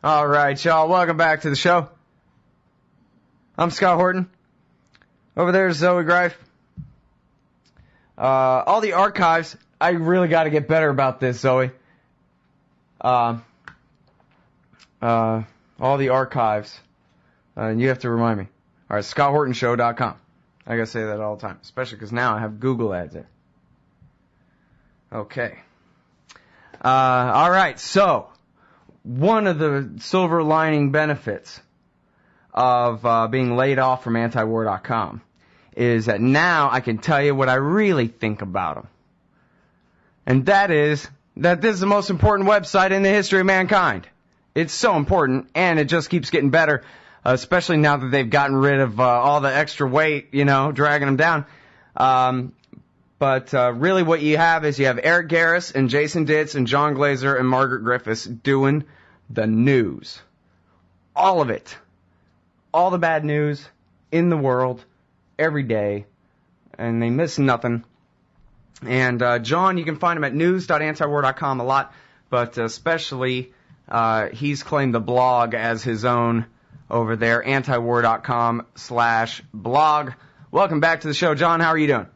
All right, y'all. Welcome back to the show. I'm Scott Horton. Over there is Zoe Greif. All the archives. I really got to get better about this, Zoe. All the archives. You have to remind me. All right, ScottHortonShow.com. I got to say that all the time, especially because now I have Google ads there. Okay. All right, so one of the silver lining benefits of being laid off from antiwar.com is that now I can tell you what I really think about them. And that is that this is the most important website in the history of mankind. It's so important, and it just keeps getting better, especially now that they've gotten rid of all the extra weight, dragging them down. But really what you have is you have Eric Garris and Jason Ditz and John Glaser and Margaret Griffiths doing the news. All of it. All the bad news in the world every day. And they miss nothing. And John, you can find him at news.antiwar.com a lot. But especially, he's claimed the blog as his own over there, antiwar.com/blog. Welcome back to the show, John. How are you doing?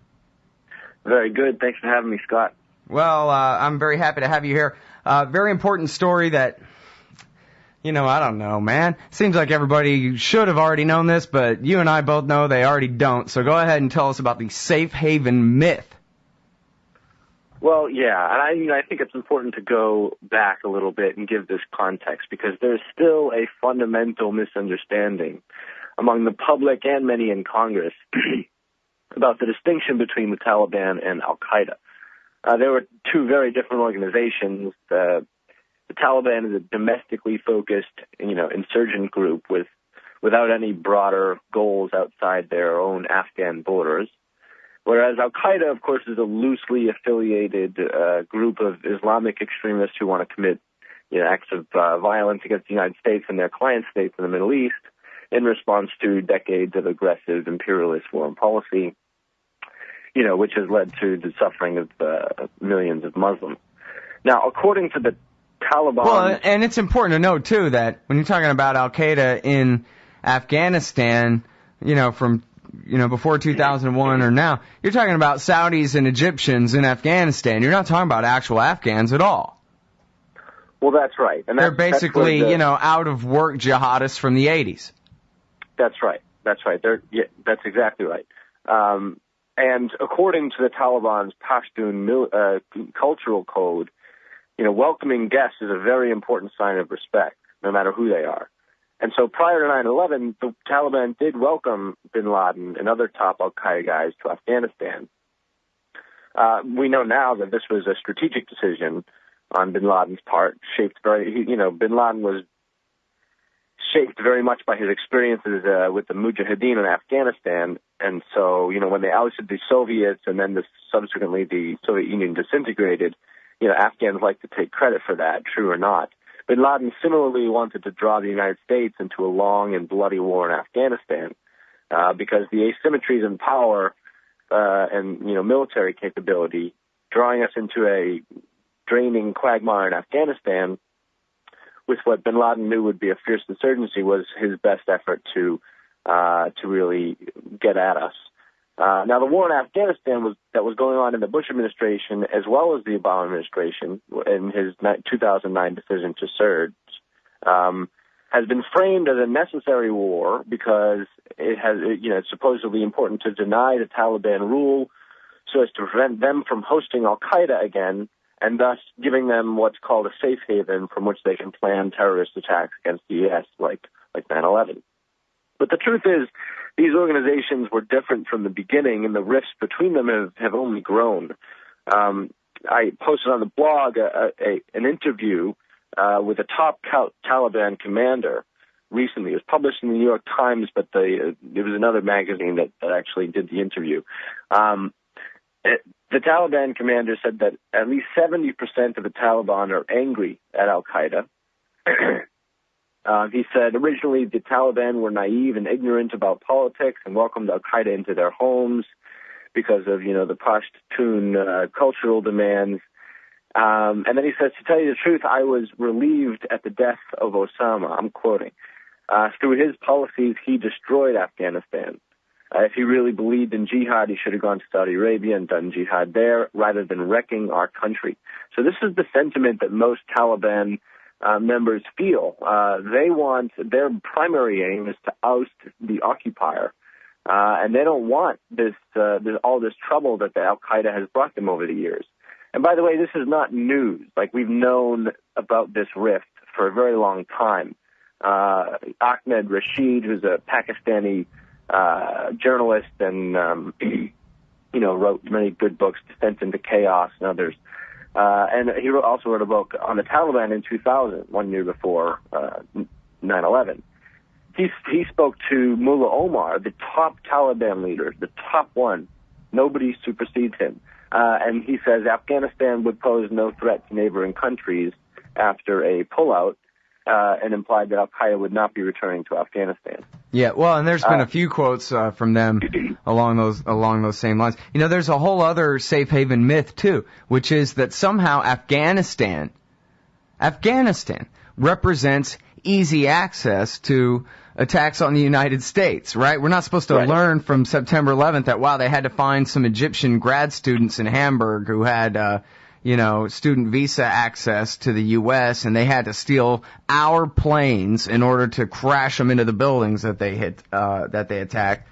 Very good. Thanks for having me, Scott. Well, I'm very happy to have you here. Very important story that, I don't know, man. Seems like everybody should have already known this, but you and I both know they already don't. So go ahead and tell us about the safe haven myth. Well, yeah, and I think it's important to go back a little bit and give this context because there's still a fundamental misunderstanding among the public and many in Congress about the distinction between the Taliban and Al-Qaeda. There were two very different organizations. The Taliban is a domestically focused, insurgent group without any broader goals outside their own Afghan borders. Whereas Al-Qaeda, of course, is a loosely affiliated group of Islamic extremists who want to commit acts of violence against the United States and their client states in the Middle East in response to decades of aggressive imperialist foreign policy, which has led to the suffering of millions of Muslims. Now, according to the Taliban... Well, and it's important to note, too, that when you're talking about Al-Qaeda in Afghanistan, from before 2001 or now, you're talking about Saudis and Egyptians in Afghanistan. You're not talking about actual Afghans at all. Well, that's right. And they're basically, out-of-work jihadists from the 80s. That's right. That's right. That's exactly right. And according to the Taliban's Pashtun cultural code, welcoming guests is a very important sign of respect, no matter who they are. And so prior to 9/11, the Taliban did welcome bin Laden and other top al-Qaeda guys to Afghanistan. We know now that this was a strategic decision on bin Laden's part, bin Laden was shaped very much by his experiences with the Mujahideen in Afghanistan. And so, when they ousted the Soviets and then subsequently the Soviet Union disintegrated, Afghans like to take credit for that, true or not. Bin Laden similarly wanted to draw the United States into a long and bloody war in Afghanistan because the asymmetries in power and, military capability, drawing us into a draining quagmire in Afghanistan with what bin Laden knew would be a fierce insurgency was his best effort to really get at us. Now, the war in Afghanistan that was going on in the Bush administration as well as the Obama administration in his 2009 decision to surge has been framed as a necessary war because it's supposedly important to deny the Taliban rule so as to prevent them from hosting Al-Qaeda again and thus giving them what's called a safe haven from which they can plan terrorist attacks against the U.S. like 9/11. But the truth is, these organizations were different from the beginning, and the rifts between them have only grown. I posted on the blog an interview with a top Taliban commander recently. It was published in the New York Times, but it was another magazine that actually did the interview. The Taliban commander said that at least 70% of the Taliban are angry at Al-Qaeda. He said originally the Taliban were naive and ignorant about politics and welcomed Al-Qaeda into their homes because of, the Pashtun cultural demands. And then he says, to tell you the truth, I was relieved at the death of Osama. I'm quoting. Through his policies, he destroyed Afghanistan. If he really believed in jihad, he should have gone to Saudi Arabia and done jihad there rather than wrecking our country. So this is the sentiment that most Taliban members feel. They want, their primary aim is to oust the occupier. And they don't want all this trouble that the Al-Qaeda has brought them over the years. And by the way, this is not news. Like, we've known about this rift for a very long time. Ahmed Rashid, who's a Pakistani journalist and, wrote many good books, Descent into Chaos and others. And he also wrote a book on the Taliban in 2000, 1 year before 9/11. He spoke to Mullah Omar, the top Taliban leader, the top one. Nobody supersedes him. And he says Afghanistan would pose no threat to neighboring countries after a pullout, and implied that Al-Qaeda would not be returning to Afghanistan. Yeah, well, and there's been a few quotes from them along those same lines. You know, there's a whole other safe haven myth too, which is that somehow Afghanistan represents easy access to attacks on the United States, right? We're not supposed to learn from September 11th that, wow, they had to find some Egyptian grad students in Hamburg who had, student visa access to the U.S., and they had to steal our planes in order to crash them into the buildings that they attacked.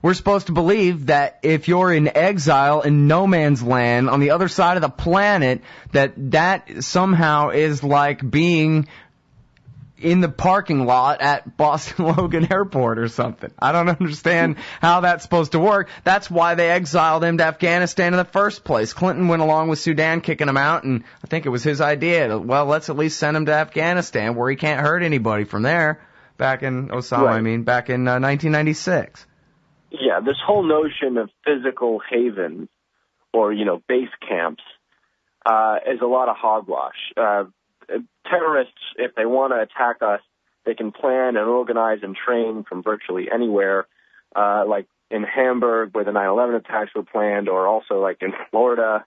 We're supposed to believe that if you're in exile in no man's land on the other side of the planet, that somehow is like being in the parking lot at Boston Logan Airport or something. I don't understand how that's supposed to work. That's why they exiled him to Afghanistan in the first place. Clinton went along with Sudan kicking him out, and I think it was his idea. Well, let's at least send him to Afghanistan where he can't hurt anybody from there. Back in 1996. Yeah, this whole notion of physical havens or, base camps is a lot of hogwash. Terrorists, if they want to attack us, they can plan and organize and train from virtually anywhere, like in Hamburg where the 9/11 attacks were planned, or also like in Florida.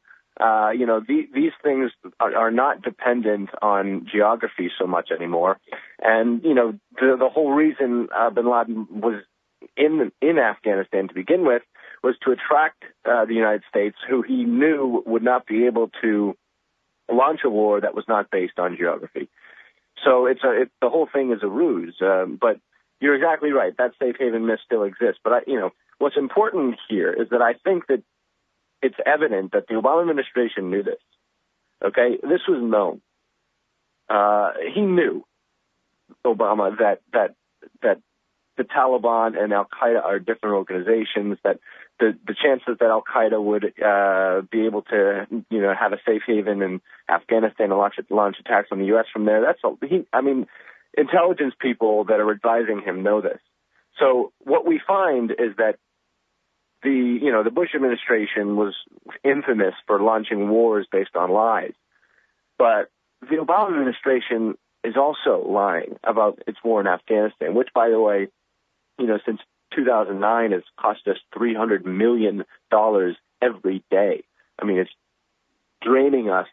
These things are not dependent on geography so much anymore. And, the whole reason bin Laden was in Afghanistan to begin with was to attract the United States, who he knew would not be able to launch a war that was not based on geography. So the whole thing is a ruse. But you're exactly right. That safe haven myth still exists. But what's important here is that I think that it's evident that the Obama administration knew this. Okay, this was known. He knew, Obama, that the Taliban and Al Qaeda are different organizations. That the chances that Al Qaeda would be able to, have a safe haven in Afghanistan and launch attacks on the U.S. from there. Intelligence people that are advising him know this. So what we find is that the Bush administration was infamous for launching wars based on lies. But the Obama administration is also lying about its war in Afghanistan, which, by the way, since 2009 has cost us $300 million every day. I mean, it's draining us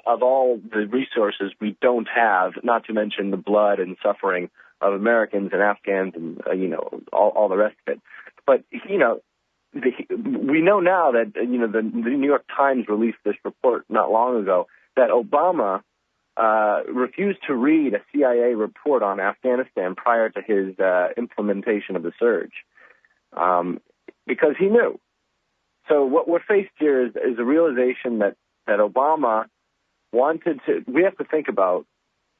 of all the resources we don't have, not to mention the blood and suffering of Americans and Afghans and, all the rest of it. But, we know now that, the New York Times released this report not long ago that Obama refused to read a CIA report on Afghanistan prior to his implementation of the surge, because he knew. So what we're faced here is a realization that Obama wanted to. We have to think about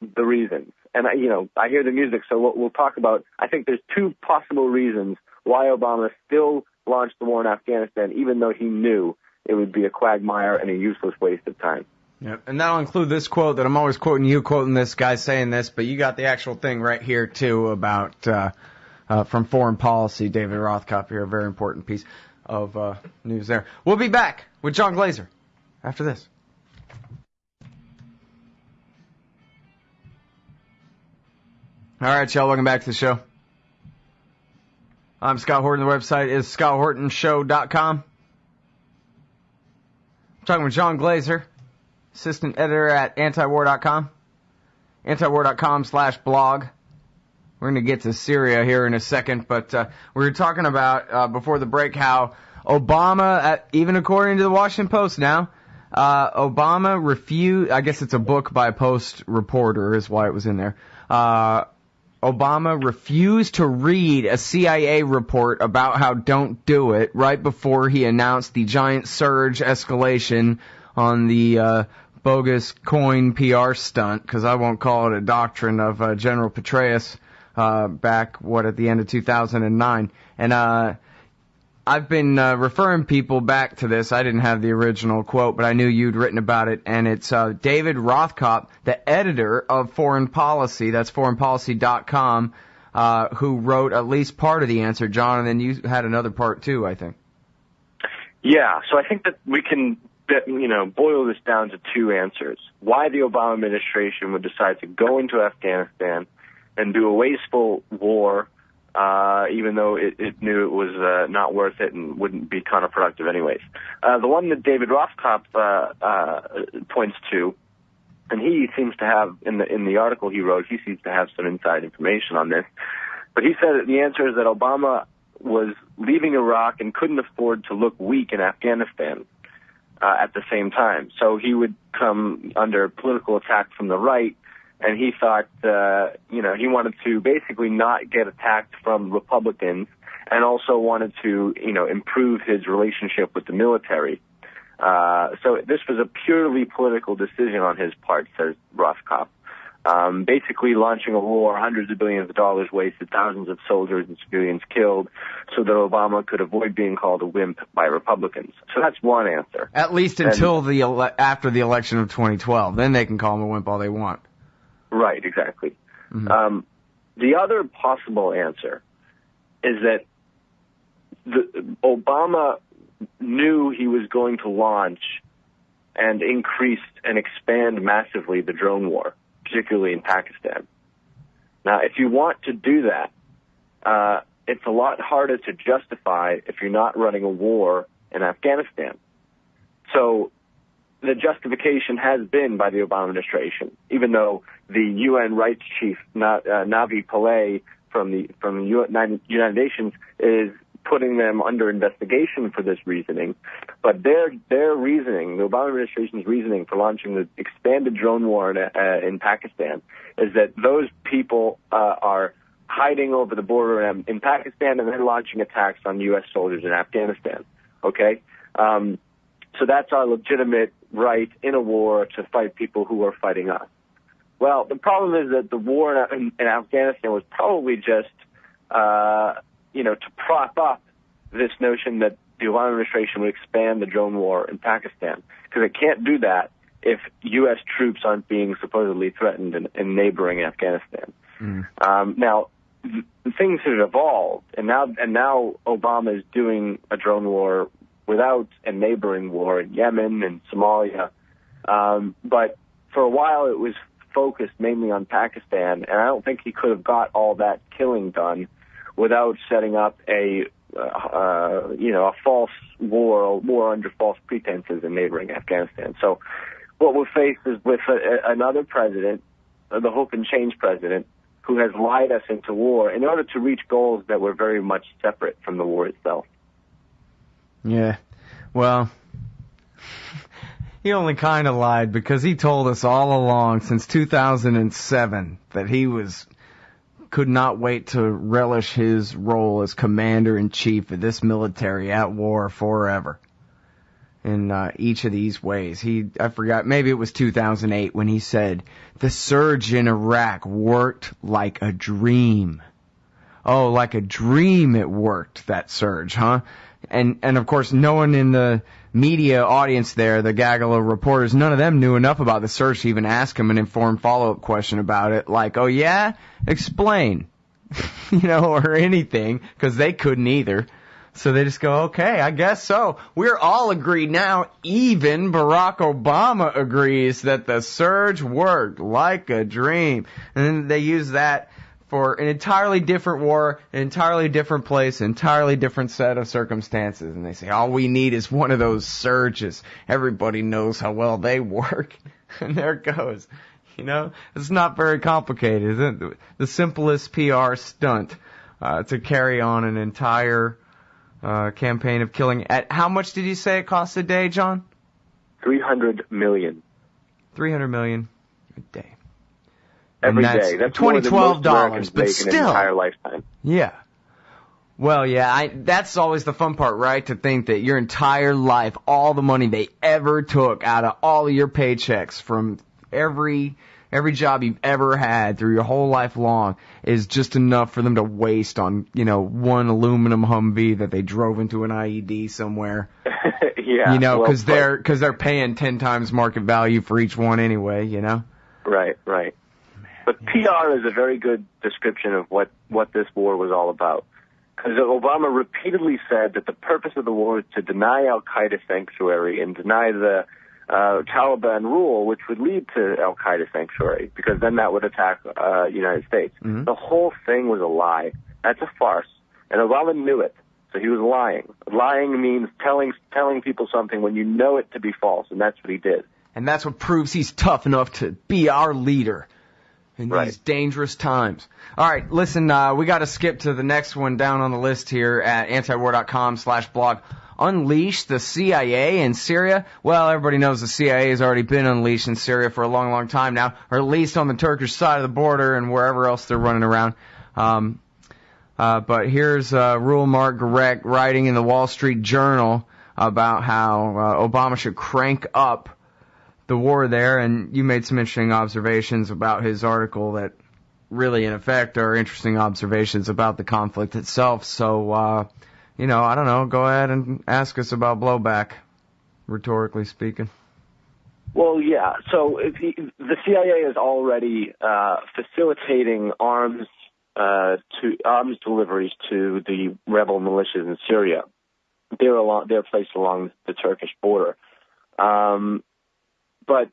the reasons, and I hear the music, so we'll talk about. I think there's two possible reasons why Obama still launched the war in Afghanistan, even though he knew it would be a quagmire and a useless waste of time. Yeah, and that'll include this quote that I'm always quoting you, quoting this guy saying this, but you got the actual thing right here, too, about from Foreign Policy, David Rothkopf here, a very important piece of news there. We'll be back with John Glaser after this. All right, y'all, welcome back to the show. I'm Scott Horton. The website is scotthortonshow.com. I'm talking with John Glaser. assistant editor at antiwar.com. Antiwar.com/blog. We're going to get to Syria here in a second, but we were talking about, before the break, how Obama, even according to the Washington Post now, Obama refused, I guess it's a book by a Post reporter is why it was in there, Obama refused to read a CIA report about how don't do it right before he announced the giant surge escalation on the bogus coin PR stunt, because I won't call it a doctrine of General Petraeus, back, at the end of 2009. And I've been referring people back to this. I didn't have the original quote, but I knew you'd written about it. And it's David Rothkopf, the editor of Foreign Policy, that's foreignpolicy.com, who wrote at least part of the answer, John, and then you had another part too, I think. Yeah, so I think that we can boil this down to two answers. Why the Obama administration would decide to go into Afghanistan and do a wasteful war, even though it knew it was not worth it and wouldn't be counterproductive anyways. The one that David Rothkopf points to, and he seems to have, in the article he wrote, he seems to have some inside information on this, but he said that the answer is that Obama was leaving Iraq and couldn't afford to look weak in Afghanistan at the same time. So he would come under political attack from the right, and he thought, he wanted to basically not get attacked from Republicans, and also wanted to, improve his relationship with the military. So this was a purely political decision on his part, says Rothkopf. Basically launching a war, hundreds of billions of dollars wasted, thousands of soldiers and civilians killed, so that Obama could avoid being called a wimp by Republicans. So that's one answer. At least until after the election of 2012. Then they can call him a wimp all they want. Right, exactly. Mm-hmm. The other possible answer is that Obama knew he was going to launch and increase and expand massively the drone war, particularly in Pakistan. Now, if you want to do that, it's a lot harder to justify if you're not running a war in Afghanistan. So the justification has been by the Obama administration, even though the UN rights chief, Navi Pillay from the United Nations, is putting them under investigation for this reasoning. But their reasoning, the Obama administration's reasoning for launching the expanded drone war in Pakistan, is that those people are hiding over the border in Pakistan and then launching attacks on U.S. soldiers in Afghanistan. Okay? So that's our legitimate right in a war to fight people who are fighting us. Well, the problem is that the war in Afghanistan was probably just, to prop up this notion that the Obama administration would expand the drone war in Pakistan, because it can't do that if U.S. troops aren't being supposedly threatened in neighboring Afghanistan. Now, things have evolved, and now Obama is doing a drone war without a neighboring war in Yemen and Somalia. But for a while it was focused mainly on Pakistan, and I don't think he could have got all that killing done without setting up a false war under false pretenses in neighboring Afghanistan. So what we're faced is with another president, the hope and change president, who has lied us into war in order to reach goals that were very much separate from the war itself. Yeah, well, he only kind of lied, because he told us all along since 2007 that he could not wait to relish his role as commander-in-chief of this military at war forever. In each of these ways. I forgot, maybe it was 2008 when he said, the surge in Iraq worked like a dream. Oh, like a dream it worked, that surge, huh? And of course, no one in the media audience there, the gaggle of reporters, none of them knew enough about the surge to even ask him an informed follow-up question about it, like, oh yeah? Explain. Or anything, because they couldn't either. So they just go, okay, I guess so. We're all agreed now, even Barack Obama agrees that the surge worked like a dream. And then they use that for an entirely different war, an entirely different place, an entirely different set of circumstances. And they say, all we need is one of those surges. Everybody knows how well they work. And there it goes. You know, it's not very complicated, is it? The simplest PR stunt to carry on an entire campaign of killing. At how much did you say it costs a day, John? $300 million. $300 million a day. Every day. That's $20-$12, but still. An entire lifetime. Yeah. Well, yeah, that's always the fun part, right? To think that your entire life, all the money they ever took out of all of your paychecks from every job you've ever had through your whole life long is just enough for them to waste on, you know, one aluminum Humvee that they drove into an IED somewhere. Yeah. You know, because they're paying 10 times market value for each one anyway, you know? Right. But PR is a very good description of what this war was all about. Because Obama repeatedly said that the purpose of the war is to deny al-Qaeda sanctuary and deny the Taliban rule, which would lead to al-Qaeda sanctuary, because then that would attack United States. Mm-hmm. The whole thing was a lie. That's a farce. And Obama knew it, so he was lying. Lying means telling people something when you know it to be false, and that's what he did. And that's what proves he's tough enough to be our leader in these dangerous times. All right, listen, we got to skip to the next one down on the list here at antiwar.com/blog. Unleash the CIA in Syria? Well, everybody knows the CIA has already been unleashed in Syria for a long, long time now, or at least on the Turkish side of the border and wherever else they're running around. But here's Reuel Marc Gerecht writing in the Wall Street Journal about how Obama should crank up the war there, and you made some interesting observations about his article that really, in effect, are interesting observations about the conflict itself. So, I don't know, go ahead and ask us about blowback, rhetorically speaking. Well, yeah, so the CIA is already facilitating arms deliveries to the rebel militias in Syria. They're placed along the Turkish border. But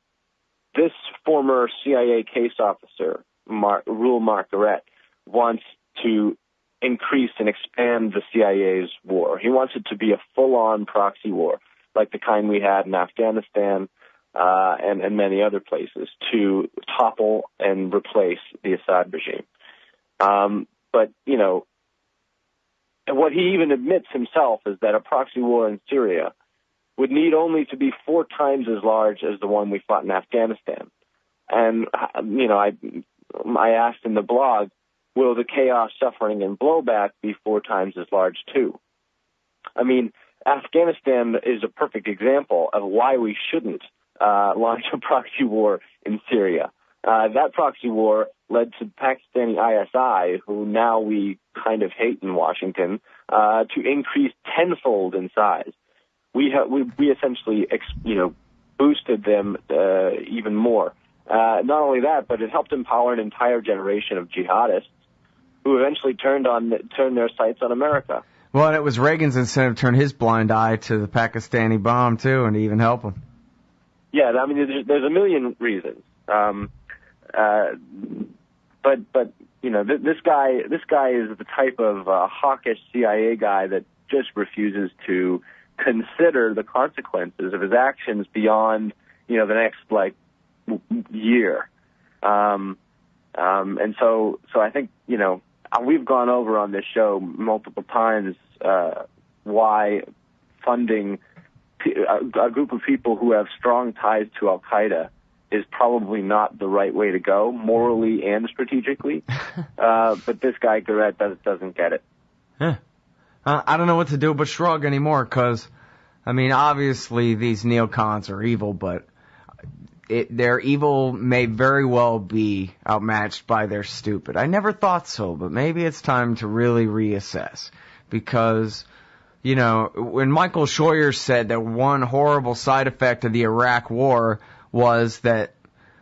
this former CIA case officer, Reuel Marc Gerecht, wants to increase and expand the CIA's war. He wants it to be a full-on proxy war, like the kind we had in Afghanistan and many other places, to topple and replace the Assad regime. But, and what he even admits himself is that a proxy war in Syria would need only to be 4 times as large as the one we fought in Afghanistan. And, I asked in the blog, will the chaos, suffering, and blowback be 4 times as large too? I mean, Afghanistan is a perfect example of why we shouldn't launch a proxy war in Syria. That proxy war led to Pakistani ISI, who now we kind of hate in Washington, to increase tenfold in size. We essentially, boosted them even more. Not only that, but it helped empower an entire generation of jihadists who eventually turned their sights on America. Well, and it was Reagan's incentive to turn his blind eye to the Pakistani bomb too, and to even help him. Yeah, I mean, there's a million reasons. But this guy is the type of hawkish CIA guy that just refuses to consider the consequences of his actions beyond, the next year. And so I think, we've gone over on this show multiple times why funding a group of people who have strong ties to Al-Qaeda is probably not the right way to go, morally and strategically. But this guy, Gerecht, doesn't get it. Yeah. I don't know what to do but shrug anymore, because, obviously these neocons are evil, but their evil may very well be outmatched by their stupid. I never thought so, but maybe it's time to really reassess. Because, when Michael Scheuer said that one horrible side effect of the Iraq War was that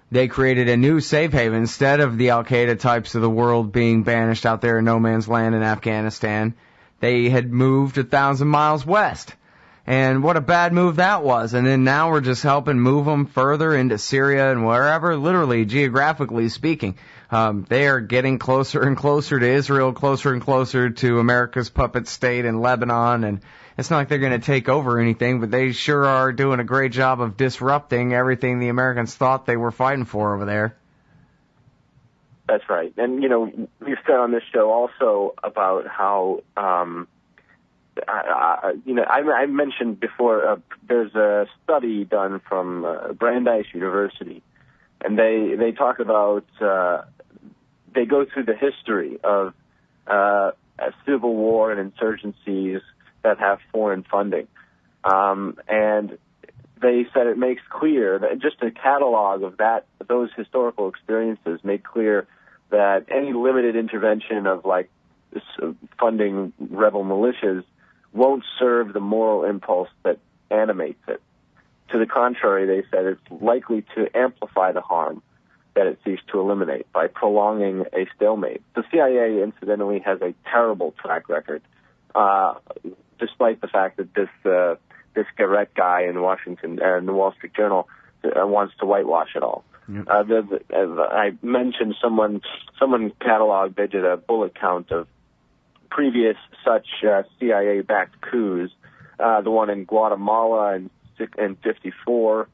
they created a new safe haven instead of the Al-Qaeda types of the world being banished out there in no man's land in Afghanistan, they had moved 1,000 miles west. And what a bad move that was. And then now we're just helping move them further into Syria and wherever, literally, geographically speaking. They are getting closer and closer to Israel, closer and closer to America's puppet state in Lebanon. And it's not like they're going to take over anything, but they sure are doing a great job of disrupting everything the Americans thought they were fighting for over there. That's right. And, we've said on this show also about how, I mentioned before, there's a study done from Brandeis University, and they talk about, they go through the history of a civil war and insurgencies that have foreign funding. And they said it makes clear that just a catalog of those historical experiences make clear that any limited intervention of funding rebel militias won't serve the moral impulse that animates it. To the contrary, they said it's likely to amplify the harm that it seeks to eliminate by prolonging a stalemate. The CIA, incidentally, has a terrible track record, despite the fact that this Gerecht guy in Washington and the Wall Street Journal wants to whitewash it all. Yep. I mentioned someone cataloged, they did a bullet count of previous such CIA-backed coups, the one in Guatemala in 54.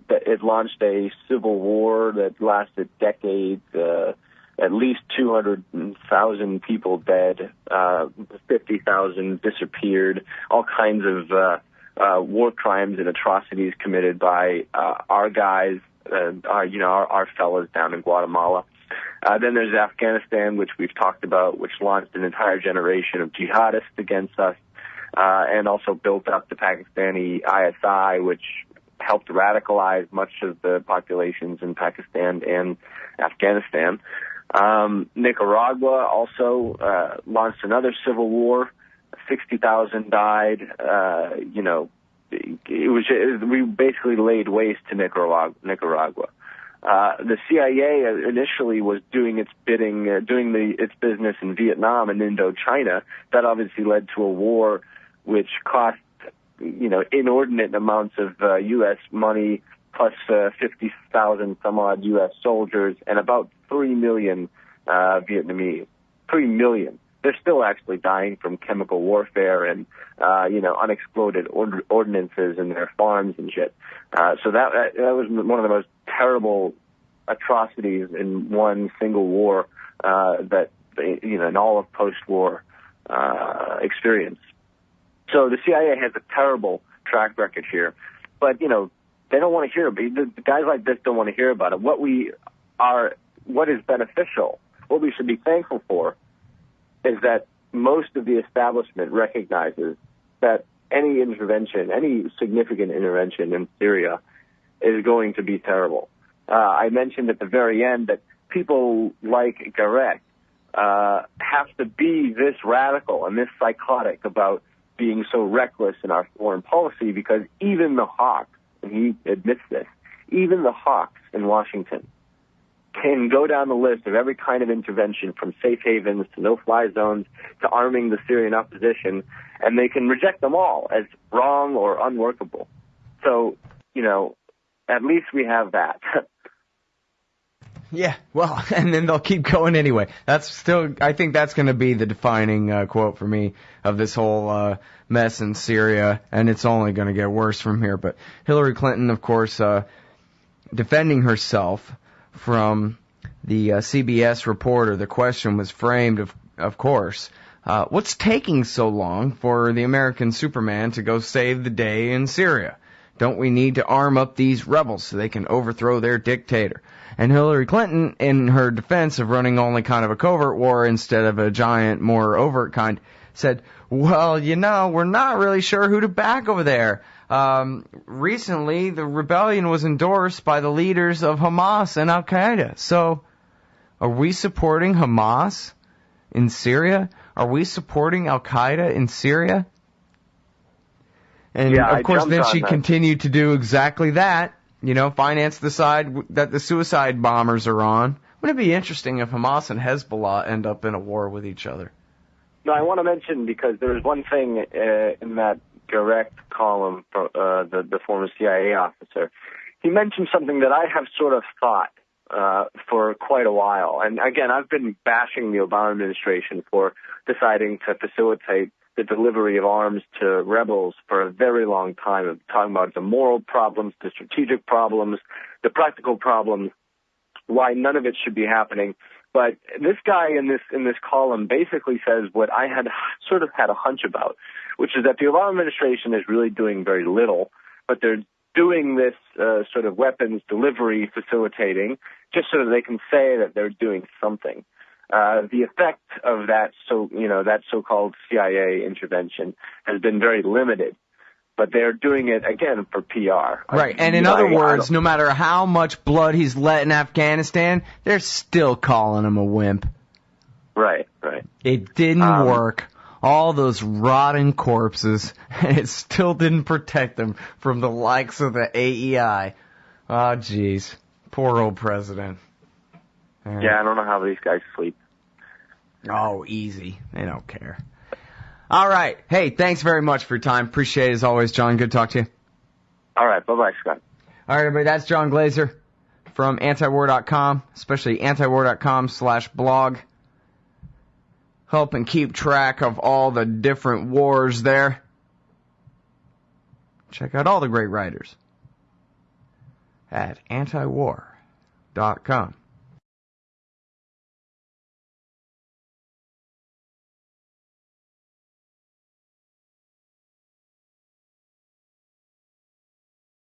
It launched a civil war that lasted decades, at least 200,000 people dead, 50,000 disappeared, all kinds of war crimes and atrocities committed by our guys, our fellas down in Guatemala. Then there's Afghanistan, which we've talked about, which launched an entire generation of jihadists against us, and also built up the Pakistani ISI, which helped radicalize much of the populations in Pakistan and Afghanistan. Nicaragua also launched another civil war. 60,000 died. We basically laid waste to Nicaragua. The CIA initially was doing its bidding, its business in Vietnam and Indochina. That obviously led to a war which cost, inordinate amounts of U.S. money, plus 50,000 some odd U.S. soldiers, and about 3 million Vietnamese. 3 million. They're still actually dying from chemical warfare and, unexploded ordinances in their farms and shit. So that was one of the most terrible atrocities in one single war that, in all of post-war experience. So the CIA has a terrible track record here. But, they don't want to hear about it. The guys like this don't want to hear about it. What is beneficial, what we should be thankful for, is that most of the establishment recognizes that any significant intervention in Syria is going to be terrible. I mentioned at the very end that people like Gerecht have to be this radical and this psychotic about being so reckless in our foreign policy, because even the hawks, and he admits this, even the hawks in Washington can go down the list of every kind of intervention, from safe havens to no-fly zones to arming the Syrian opposition, and they can reject them all as wrong or unworkable. So, at least we have that. Yeah, well, and then they'll keep going anyway. I think that's going to be the defining quote for me of this whole mess in Syria, and it's only going to get worse from here. But Hillary Clinton, of course, defending herself from the CBS reporter, the question was framed, of course, what's taking so long for the American Superman to go save the day in Syria? Don't we need to arm up these rebels so they can overthrow their dictator? And Hillary Clinton, in her defense of running only kind of a covert war instead of a giant, more overt kind, said, well, we're not really sure who to back over there. Recently, the rebellion was endorsed by the leaders of Hamas and Al-Qaeda. So, are we supporting Hamas in Syria? Are we supporting Al-Qaeda in Syria? And, of course, then she continued to do exactly that. Finance the side that the suicide bombers are on. Wouldn't it be interesting if Hamas and Hezbollah end up in a war with each other? No, I want to mention, because there was one thing in that Gerecht column, the former CIA officer, he mentioned something that I have sort of thought for quite a while. And again, I've been bashing the Obama administration for deciding to facilitate the delivery of arms to rebels for a very long time. I'm talking about the moral problems, the strategic problems, the practical problems, why none of it should be happening. But this guy in this column basically says what I had sort of had a hunch about, which is that the Obama administration is really doing very little, but they're doing this sort of weapons delivery facilitating just so that they can say that they're doing something. The effect of that so-called CIA intervention has been very limited, but they're doing it again for PR. Right, and in other words, no matter how much blood he's let in Afghanistan, they're still calling him a wimp. Right. It didn't work. All those rotting corpses, and it still didn't protect them from the likes of the AEI. Oh, jeez. Poor old president. Yeah, I don't know how these guys sleep. Oh, easy. They don't care. All right. Hey, thanks very much for your time. Appreciate it as always, John. Good to talk to you. All right. Bye-bye, Scott. All right, everybody. That's John Glaser from antiwar.com, especially antiwar.com/blog. Helping keep track of all the different wars there. Check out all the great writers at antiwar.com.